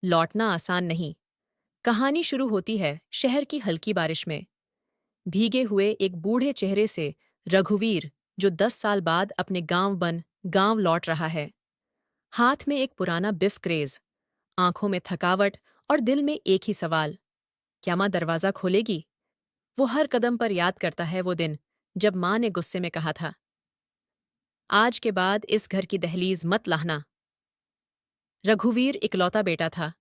लौटना आसान नहीं। कहानी शुरू होती है शहर की हल्की बारिश में। भीगे हुए एक बूढ़े चेहरे से रघुवीर, जो 10 साल बाद अपने गांव लौट रहा है। हाथ में एक पुराना बिफ क्रेज, आंखों में थकावट और दिल में एक ही सवाल, क्या माँ दरवाजा खोलेगी? वो हर कदम पर याद करता है वो दिन जब माँ ने गुस्से में कहा था, आज के बाद इस घर की दहलीज मत लाहना। रघुवीर इकलौता बेटा था।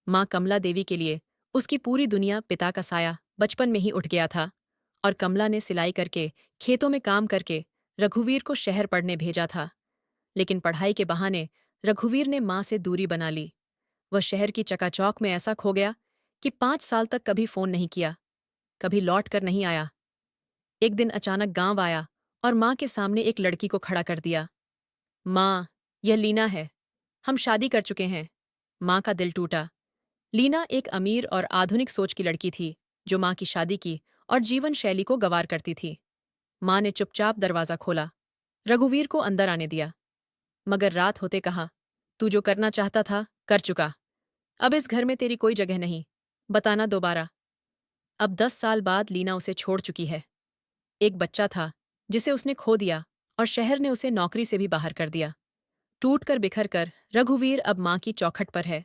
माँ कमला देवी के लिए उसकी पूरी दुनिया, पिता का साया, बचपन में ही उठ गया था। और कमला ने सिलाई करके, खेतों में काम करके रघुवीर को शहर पढ़ने भेजा था। लेकिन पढ़ाई के बहाने रघुवीर ने माँ से दूरी बना ली। वह शहर की चकाचौक में ऐसा खो गया कि 5 साल तक कभी फोन नहीं किया, कभी लौट कर नहीं आया। एक दिन अचानक गांव आया और माँ के सामने एक लड़की को खड़ा कर दिया। माँ, यह लीना है, हम शादी कर चुके हैं। माँ का दिल टूटा। लीना एक अमीर और आधुनिक सोच की लड़की थी, जो माँ की शादी की और जीवन शैली को गवार करती थी। माँ ने चुपचाप दरवाजा खोला, रघुवीर को अंदर आने दिया, मगर रात होते कहा, तू जो करना चाहता था कर चुका। अब इस घर में तेरी कोई जगह नहीं, बताना दोबारा। अब 10 साल बाद लीना उसे छोड़ चुकी है। एक बच्चा था जिसे उसने खो दिया, और शहर ने उसे नौकरी से भी बाहर कर दिया। टूट कर बिखर कर रघुवीर अब माँ की चौखट पर है।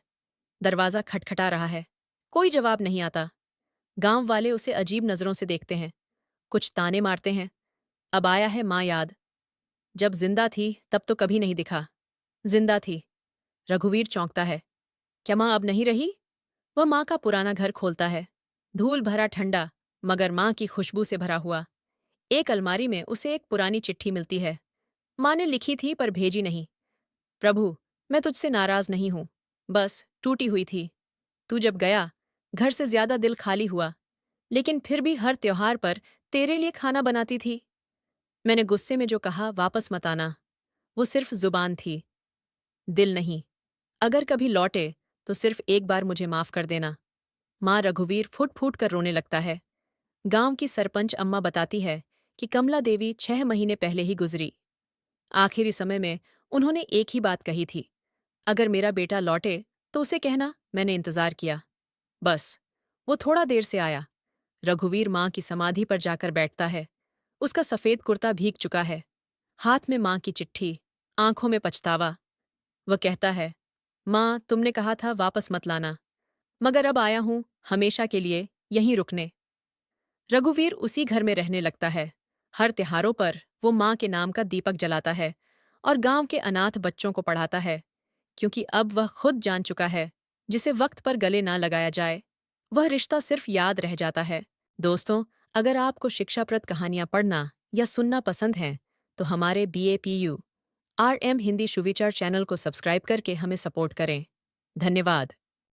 दरवाजा खटखटा रहा है, कोई जवाब नहीं आता। गांव वाले उसे अजीब नजरों से देखते हैं, कुछ ताने मारते हैं। अब आया है माँ याद, जब जिंदा थी तब तो कभी नहीं दिखा। जिंदा थी। रघुवीर चौंकता है, क्या माँ अब नहीं रही? वह माँ का पुराना घर खोलता है, धूल भरा, ठंडा, मगर माँ की खुशबू से भरा हुआ। एक अलमारी में उसे एक पुरानी चिट्ठी मिलती है। माँ ने लिखी थी पर भेजी नहीं। प्रभु, मैं तुझसे नाराज नहीं हूं, बस टूटी हुई थी। तू जब गया, घर से ज्यादा दिल खाली हुआ, लेकिन फिर भी हर त्योहार पर तेरे लिए खाना बनाती थी। मैंने गुस्से में जो कहा वापस मत आना, वो सिर्फ जुबान थी, दिल नहीं। अगर कभी लौटे तो सिर्फ एक बार मुझे माफ कर देना। माँ रघुवीर फुट फूट कर रोने लगता है। गांव की सरपंच अम्मा बताती है कि कमला देवी 6 महीने पहले ही गुजरी। आखिरी समय में उन्होंने एक ही बात कही थी, अगर मेरा बेटा लौटे तो उसे कहना मैंने इंतजार किया। बस, वो थोड़ा देर से आया। रघुवीर माँ की समाधि पर जाकर बैठता है। उसका सफेद कुर्ता भीग चुका है, हाथ में माँ की चिट्ठी, आंखों में पछतावा। वह कहता है, माँ तुमने कहा था वापस मत लाना, मगर अब आया हूं हमेशा के लिए यहीं रुकने। रघुवीर उसी घर में रहने लगता है। हर त्योहारों पर वो माँ के नाम का दीपक जलाता है और गांव के अनाथ बच्चों को पढ़ाता है, क्योंकि अब वह खुद जान चुका है, जिसे वक्त पर गले ना लगाया जाए, वह रिश्ता सिर्फ याद रह जाता है। दोस्तों, अगर आपको शिक्षाप्रद कहानियां पढ़ना या सुनना पसंद हैं, तो हमारे BAPU RM हिंदी सुविचार चैनल को सब्सक्राइब करके हमें सपोर्ट करें। धन्यवाद।